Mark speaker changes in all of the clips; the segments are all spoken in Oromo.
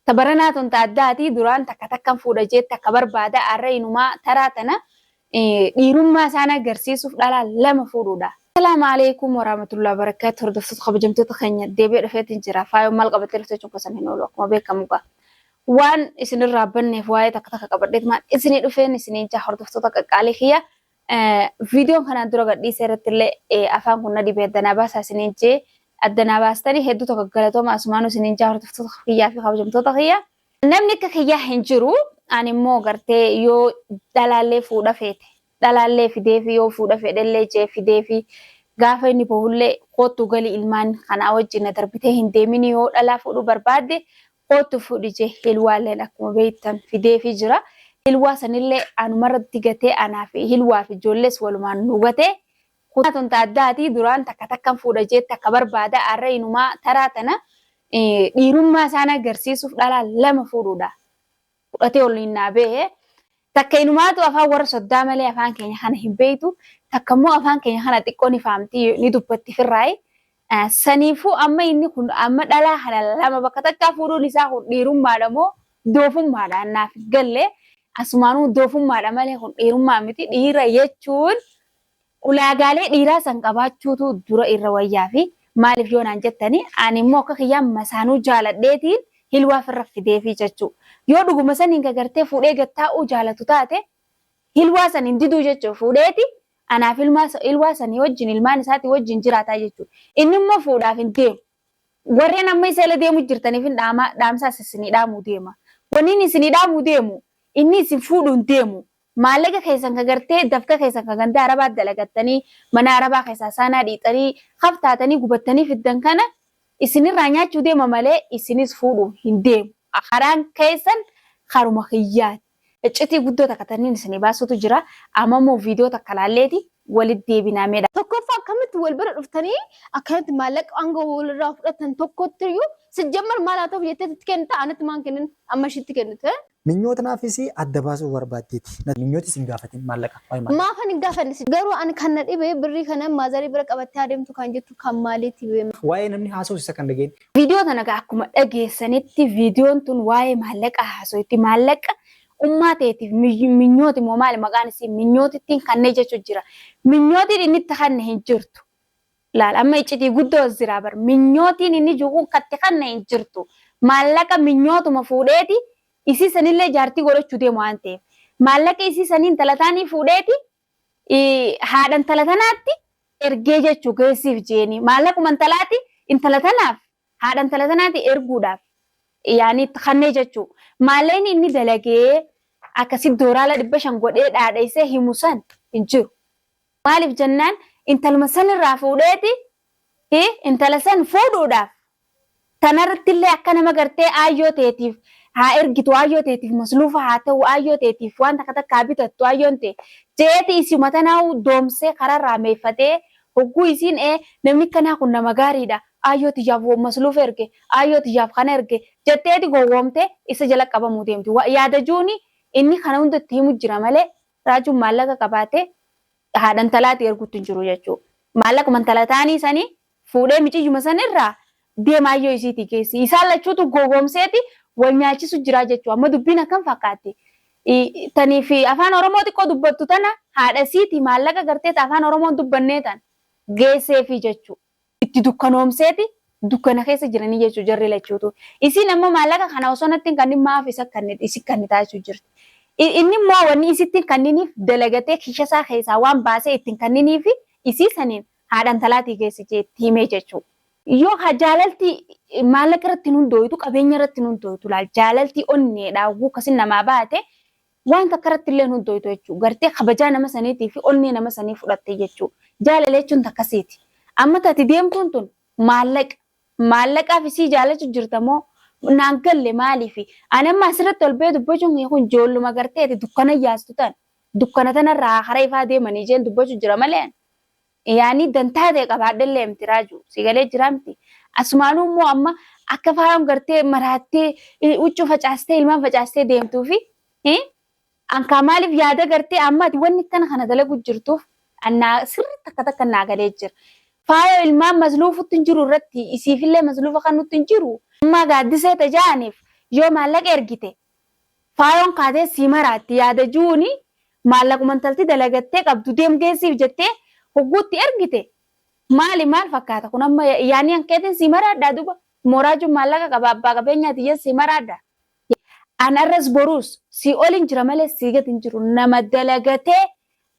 Speaker 1: tabaranaatu taaddaati duraan takkan fuudha jeetta akka barbaada arra inumaa taraatana dhiirummaa isaan agarsiisuuf dhala lama fuudhuudha. Assalaamu alaykum warahmatullahi wabarakatuh. Hordoftoota kabajamtoota keenya deebi'ee dhufeetiin jira. Faayoo maal qabatee dhuftee cunqasan hin oolu akkuma beekamu gaa. Waan isinirraa banneef waa'ee takka qabadheet maal isinii dhufeen isinii jaa hordoftoota qaqqaalee kiyya. Viidiyoon kanaan dura gadhiisee irratti illee afaan kun na dhibee addanaa baasaa isinii jee addanaa baastanii hedduu tokko galatooma asumaanuu isinii jaa hordoftoota kiyyaa fi kabajamtoota kiyya. Namni akka kiyyaa hin jiru ani immoo gartee yoo dhalaallee fuudha feete dhalaallee fidee fi yoo fuudha fedhellee jee fidee fi gaafa inni bahullee kootu galii ilmaan kanaa wajjin darbitee hin deemin yoo dhalaa fuudhuu barbaadde kootu fuudhi jee hilwaalleen akkuma beektan fidee fi jira. Hilwaa sanillee anumarratti gatee anaa fi hilwaa fi ijoollees walumaan nu gatee kutaatun taaddaati duraan takkan fuudha jeetta akka barbaada arra inumaa taraatana dhiirummaa isaan agarsiisuuf dhala lama fuudhuudha. Fudhatee waliin naabee takka inumaatu afaan warra soddaa malee afaan keenya kana hin beektu takka immoo afaan keenya kana xiqqoo ni faamti ni dubbatti firraayi. Saniifuu amma inni kun amma dhalaa kana lama bakka takkaa fuudhuun isaa kun dhiirummaadha moo doofummaadha naaf galle. Asumaanuu doofummaadha malee kun dhiirummaa miti. Dhiira jechuun ulaagaalee dhiiraa san qabaachuutu dura irra wayyaa fi maaliif yoo naan jettanii ani immoo akka kiyyaan masaanuu jaaladheetiin hilwaa firra fideefi jechuudha. Yoo dhuguma saniin gagartee fuudhee gattaa'uu jaalatu taate hilwaa san hin diduu jechuudha. Fuudheeti anaaf hilwaa sanii wajjin ilmaan isaati wajjin jiraataa jechuudha. Inni immoo fuudhaaf hin deemu. Warreen amma isa ila deemu jirtaniif hin dhaamsaas isinii dhaamuu deema. Wanni isinii dhaamuu deemu inni isin fuudhuun deemu. Maallaqa keessan kagartee dafka keessan kagandaa arabaa dalagattanii mana arabaa keessaa saanaa dhiixanii haftaatanii gubattanii fiddan kana isinirraa nyaachuu deema malee isinis fuudhuun hin deemu. Karaan keessan karuma kiyyaati. Iccitii guddoo takkataniin isinii baasutu jira. Amma immoo viidiyoo takka laalleeti walitti deebinaameedha.
Speaker 2: Tokkoffaa akkamitti wal bira dhuftanii akkamitti maallaqa aangoo walirraa fudhatan tokkotti iyyuu sijjammar maal haa ta'u jettee itti kennita anatti maan kennin amma ishiitti kennite.
Speaker 3: Minyoota naafis adda baasuu barbaaddeeti. Minyooti isin gaafatin maallaqa.
Speaker 2: Maafan hin gaafanne garuu ani kan na dhibee birrii kana maazarii bira qabattee adeemtu kan jettu kan maaliiti beema.
Speaker 3: Waa'ee namni haasa'u isa kan dhageenye.
Speaker 1: Viidiyoo kana akkuma dhageessanitti viidiyoon tun waa'ee maallaqa haasa'utti maallaqa ummaa ta'eetiif minyooti moo maali maqaan isii minyootittiin kanneen jechuun jira. Minyootiin inni itti kanne hin jirtu. Laal amma iccitii guddoo jira bar minyootiin inni juuquun katte kanne hin jirtu. Maallaqa minyootuma fuudheeti. Isi sanillee jaartii godhachuu deemu waan ta'eef maallaqa isi saniin talataanii fuudheeti haadhan talatanaatti ergee jechuu geessiif jeeni maallaquma talaati intalatanaaf haadhan talatanaatti erguudhaaf yaani kannee jechuu maallaqni inni dalagee akkasi dooraala 500 godhee dhaadheessee himu san hin jiru. Maaliif jennaan intaluma sanirraa fuudheeti intala san fuudhuudhaaf tanarratti illee akka nama gartee aayyoo ta'eetiif haa ergitu aayyoo ta'eetiif masluufa haa ta'u aayyoo ta'eetiif waan takka bitattu aayyoon ta'e jeeti isi matanaa doomsee kararraa meeffatee hogguu isiin namni kanaa kun nama gaariidha aayyoo tiyyaaf masluufa erge aayyoo tiyyaaf kana erge jetteeti gowwoomte isa jala qabamuu deemti. Yaada juuni inni kana hundatti himu jira malee raajuun maallaqa qabaate haadhan talaati ergutti hin jiru jechuudha. Maallaquma talataanii sanii fuudhee miiciyyuma sanirraa deema aayyoo isiitii keessi isaan lachuutu gowwoomseeti. Wal nyaachisu jira jechuudha. Amma dubbiin akkam fakkaatti. Tanii fi afaan Oromoo xiqqoo dubbattu tana haadha isiiti maallaqa gartee afaan Oromoon dubbannee tan geesseefi jechuudha. Itti dukkanoomseeti dukkana keessa jiranii jechuudha jarri lachuutu. Isiin ammoo maallaqa kana osoo natti hin kannin maaf isa kannitaa jechuudha jirti. Inni immoo wanni isitti kanniniif dalagatee kishasaa keessaa waan baasee ittiin kanniniifi isii saniin haadhan talaatii geessichee itti himee jechuudha. Yoo jaalalti maallaqa irratti hundooytu qabeenya irratti hundooytu laal jaalalti onneedha akkasii namaa baate waan takka irratti illee hundooytu jechuudha. Gartee kabajaa nama saniitii fi onnee nama sanii fudhatte jechuudha. Jaalala jechuun takkasiiti. Amma taati deemtuun tun maallaqaaf isii jaalachuu jirta moo naan galle maaliifi ani amma asirratti ol bee dubbachuun kun ijoolluma garteeti dukkana yaastu tan dukkana tanarraa hara ifaa deemanii jeen dubbachuu jira malee. Yaani dantaa ta'e qabaadhallee miti raaju sigalee jira miti. Asumaanuu immoo amma akka faayaan gartee maraattee huccuu facaastee ilmaan facaastee deemtuufi ankaa maaliif yaada gartee ammaati wanni kana dalagu jirtuuf annaa sirriitti akka takka naa galee jira. Faaya ilmaan masluufutti hin jiru irratti isiifillee masluufa kan nutti hin jiru. Amma gaaddisee tajaaniif yoo maallaqa ergite faayoon kaatee si maraatti yaada juuni maallaquma intalti dalagattee qabdu deem geessiif jettee hogguutti ergite maal fakkaata kun amma yaani hankeetiin si maraadhaa duba moraajuun maallaqa qaba abbaa qabeenyaati jee si maraadhaa. Anarras boruus si olin jira malee si gad hin jiru nama dalagatee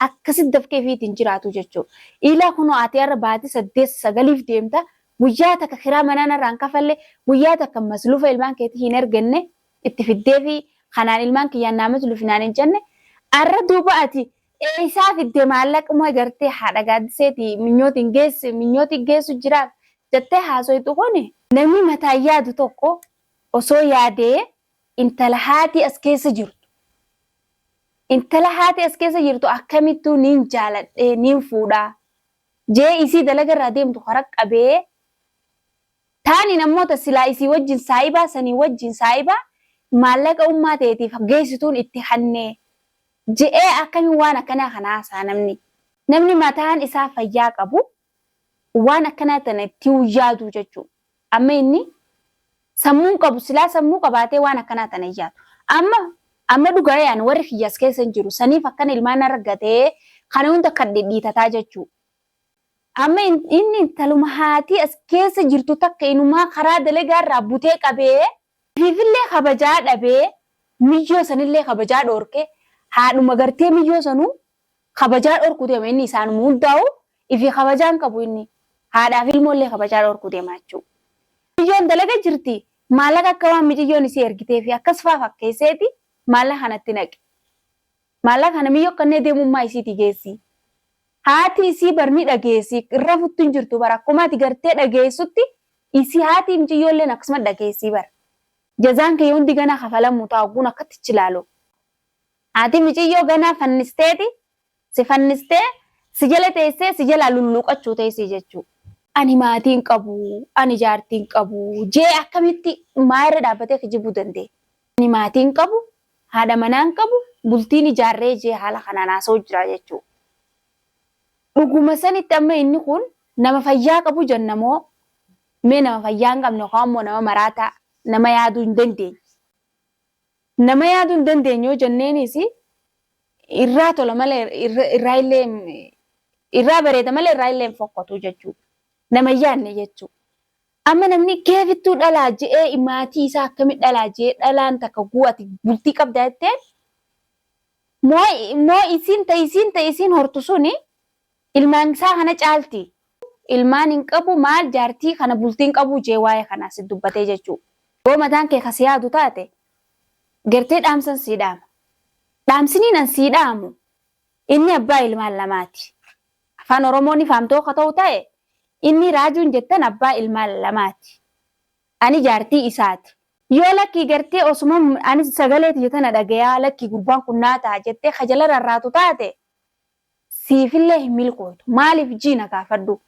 Speaker 1: akkasitti dafqee fiitiin jiraatu jechuudha. Ilaa kunoo ati har'a baatii 8-9 deemta guyyaa takka kiraa manaan irraan kafallee guyyaa takka masluufa ilmaan keetii hin erganne itti fiddee fi kanaan ilmaan kiyyaan naamatu lufinaan hin jenne har'a duuba ati isaa fiddee maallaquma gartee haadha gaaddiseeti minyootiin geessu jiraaf jettee haasoitu kuni namni mataa yaadu tokko osoo yaadee intala haati as keessa jirtu. Intala haati as keessa jirtu akkamittuu niin jaaladhee niin fuudhaa jee isii dalaga irraa deemtu hara qabee taani namoota silaa isii wajjin saayibaa sanii wajjin saayibaa maallaqa ummaa ta'eetiif geessituun itti hannee je'ee akkamiin waan akkanaa kana haasaa namni mataan isaa fayyaa qabu waan akkanaa tana itti yaadu jechuudha. Amma inni sammuun qabu silaa sammuu qabaatee waan akkanaa tana yaadu. Amma dhugaa yaan warri kiyyaas keessa hin jiru saniif akkana ilmaan argatee kana hunda kan dhidhiitataa jechuudha. Amma inni intaluma haati as keessa jirtu takka inumaa karaa dalagaa irraa butee qabee ifiifillee kabajaa dhabee miyyoo sanillee kabajaa dhoorkee haadhuma gartee miyyoo sanuu kabajaa dhoorkuu deema inni isaanuma hundaa'u ifi kabajaan qabu inni haadhaaf ilmoollee kabajaa dhoorkuu deema jechuudha. Miyyoon dalaga jirti maallaqa akka waan miyyoon isii ergitee fi akkas faa fakkeesseeti maallaqa kanatti naqe. Maallaqa kana miyyoo kanneen deemummaa isiiti geessi. Haati isii barni dhageessi irra futtu hin jirtu bara akkuma ati gartee dhageessutti isii haati miciyyoolleen akkasuma dhageessii bara. Jazaan kee hundi ganaa kafalamu taa'uun akkatti chilaalu. Haati miciyyoo ganaa fannisteeti si fannistee si jala teessee si jala lulluuqachuu teessii jechuudha. Ani maatiin qabu, ani jaartiin qabu jee akkamitti maayirra dhaabbatee kijibuu danda'e. Ani maatiin qabu, haadha manaan qabu, bultiin ijaarree jee haala kanaan haasa'u jira jechuudha. Dhuguma sanitti amma inni kun nama fayyaa qabu jennamoo mee nama fayyaa hin qabne yookaan immoo nama maraataa nama yaaduu hin dandeenye. Nama yaaduu hin dandeenye yoo jenneenis irraa tola malee irraa bareeda malee irraa illee hin fokkatu jechuudha. Nama yaadne jechuudha. Amma namni keefittuu dhalaa je'ee maatii isaa akkamitti dhalaa je'ee dhalaan takka gu'ati bultii qabda jetteen moo isiin hortu suni ilmaan isaa kana caalti. Ilmaan hin qabu maal jaartii kana bultiin qabu jee waa'ee kanaas dubbatee jechuudha. Yoo mataan kee kas yaadu taate gartee dhaamsan sii dhaama. Dhaamsiniin an sii dhaamu inni abbaa ilmaan lamaati. Afaan Oromoon ifaamtoo akka ta'u ta'e inni raajuun jettan abbaa ilmaan lamaati. Ani jaartii isaati. Yoo lakkii gartee osuma ani sagaleeti jettana dhagayaa lakkii gurbaan kun naa ta'a jettee kajala rarraatu taate siifillee hin milkootu. Maaliif jiina kaafadhu?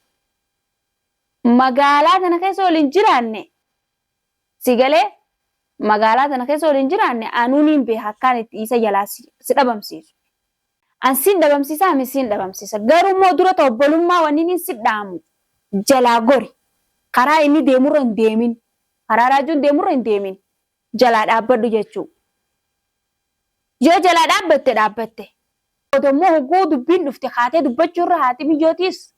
Speaker 1: Magaalaa tana keessa waliin jiraanne sigalee magaalaa tana keessa waliin jiraanne anuuniin beeka akkaan itti isa jalaa si dhabamsiisu. An siin dhabamsiisa ami siin dhabamsiisa. Garuu immoo dura obbolummaa wanni si dhaamu jalaa gori. Karaa inni deemurra hin deemin. Karaa raajuun deemurra hin deemin. Jalaa dhaabbadhu jechuudha. Yoo jalaa dhaabbatte. Otommoo hogguu dubbiin dhufte haatee dubbachuurra haati miyyootiis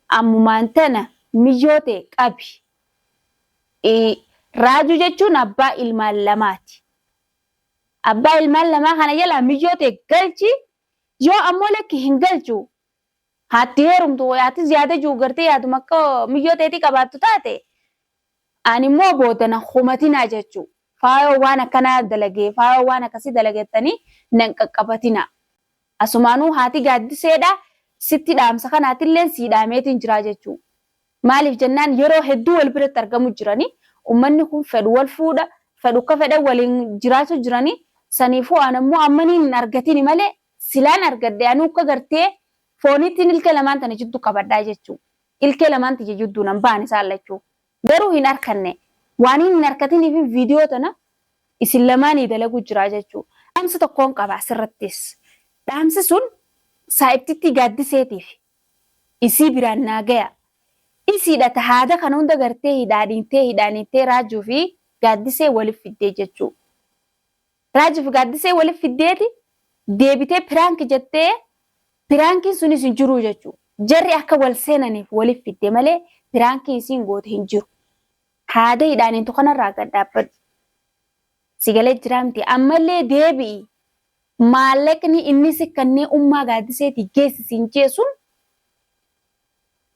Speaker 1: ammumaan tana miyyoote qabi. Raajuu jechuun abbaa ilmaan lamaati. Abbaa ilmaan lamaa kana jalaa miyyoote galchi yoo ammoo lakki hin galchu haatti heerumtu haati yaada jiru gartee yaaduma akka miyyooteetii qabaattu taate ani immoo boodana humatinaa jechuu faayoo waan akkanaa dalagee faayoo waan akkasii dalagettanii nan qaqqabatina. Asumaanuu haati gaaddiseedha sitti dhaamsa kanaatillee sii dhaameetiin jira jechuu. Maaliif jennaan yeroo hedduu wal biratti argamu jiranii ummanni kun fedhu wal fuudha fedhu akka fedhan waliin jiraatu jiranii saniifuu an ammoo ammaniin hin argatini malee silaan argadde anuu akka gartee foonittiin ilkee lamaan tana jidduu qabadhaa jechuu. Ilkee lamaan tiyya jidduu nan baan isaan lachuu. Garuu hin arkanne waan hin arkatiniif viidiyoo tana isin lamaanii dalagu jira jechuu. Dhaamsa tokkoon qaba asirrattis. Dhaamsi sun saayibtitti gaaddiseetiif isii biraan naa gaya. Isiidha haada kan hunda gartee hidhaadhiintee raajuu fi gaaddisee waliif fiddee jechuudha. Raajiif gaaddisee waliif fiddeeti deebitee piraanki jettee piraankiin sunis hin jiru jechuudha. Jarri akka wal seenaniif waliif fiddee malee piraankiin isiin goote hin jiru. Haada hidhaaniintu kanarraa gad dhaabbadhu. Sigalee jira miti ammallee deebi'i. Maallaqni inni sikkannee ummaa gaaddiseeti geessisiin jeesun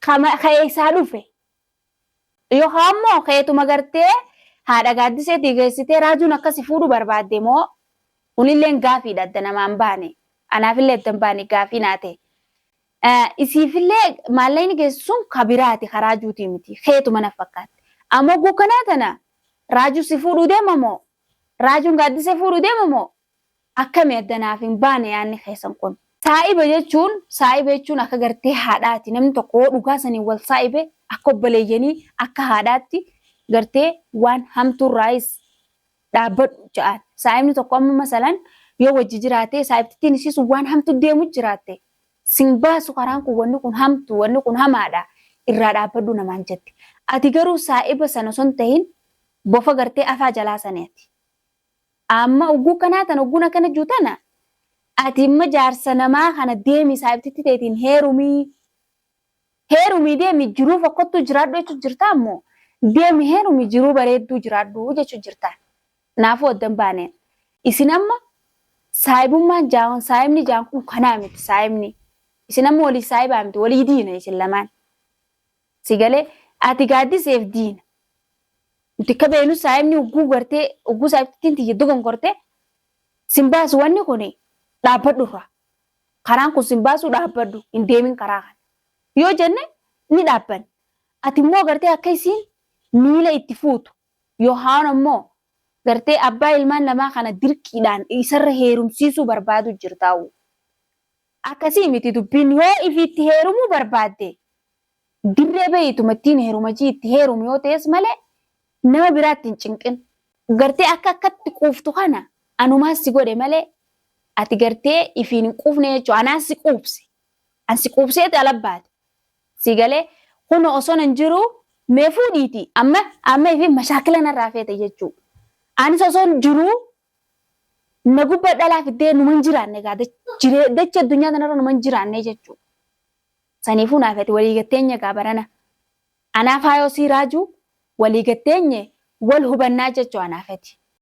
Speaker 1: ka'ee isaa dhufe. Yookaan immoo ka'eetuma gartee haadha gaaddiseetii geessitee raajuun akkasi fuudhu barbaadde moo kunilleen gaafiidha adda namaan baane. Anaafillee adda hin baane gaafii naate. Isiifillee maallaqni geessisuun kabiraati karaa juutii miti. Ka'eetuma na fakkaate. Ammoo gukkanaa tana raajuu si fuudhuu deema moo? Raajuun gaaddisee fuudhuu deema moo? Akkami adda naaf hin baane yaanni keessan kun. Saa'iba jechuun akka gartee haadhaati. Namni tokko dhugaa sanii wal saa'ibe akka obboleeyyanii akka haadhaatti gartee waan hamtuurraayis dhaabbadhu jedhaan. Saa'ibni tokko amma masalan yoo wajji jiraatee saa'ibtittiin isiisu waan hamtu deemu jiraatte. Sin baasu karaan kun wanni kun hamtu wanni kun hamaadha irraa dhaabbadhu namaan jetti. Ati garuu saa'iba sana osoo hin ta'in bofa gartee afaa jalaa saneeti. Amma ugguu kanaa tan ugguun akkana juutana. Ati imma jaarsa namaa kana deemi saa'ibtitti ta'eetiin heerumii deemi jiruu fakkattuu jiraadhu jechuun jirta ammoo deemi heerumii jiruu bareedduu jiraadhu jechuun jirta. Naafuu adda hin baane. Isin amma saayibummaan jaawon saayibni jaan kun kanaa miti saayibni. Isin amma walii saayibaa miti walii diina isin lamaan. Sigalee ati gaaddiseef diina. Nuti akka beenu saayibni ugguu gartee ugguu saayibtittiin tiyya dogongortee sin baasu wanni kuni dhaabbadhurra. Karaan kun sin baasuu dhaabbadhu hin deemin karaa kana. Yoo jenne ni dhaabban. Ati immoo gartee akka isiin miila itti fuutu yookaan ammoo gartee abbaa ilmaan lamaa kana dirqiidhaan isarra heerumsiisuu barbaadu jirtaa'u. Akkasii miti dubbiin yoo ifiitti heerumuu barbaadde dirree bayiituma ittiin heerumajii itti heerumu yoo ta'es malee nama biraatti hin cinqin. Gartee akkatti quuftu kana anumaas si godhe malee ati gartee ifiin hin quufne jechuudha. Anaas si quubse. An si quubseeti alabbaate. Sigalee kun osoo hin jiru mee fuudhiiti. Amma ifi mashaakila narraa feete jechuudha. Anis osoo hin jiru na gubba dhalaa fiddee numa hin jiraanne dacha addunyaa kanarra numa hin jiraanne jechuudha. Saniifuu naaf ati waliigatteenya gaabarana. Anaaf haayoo sii raajuu waliigatteenye wal hubannaa jechuu anaaf ati.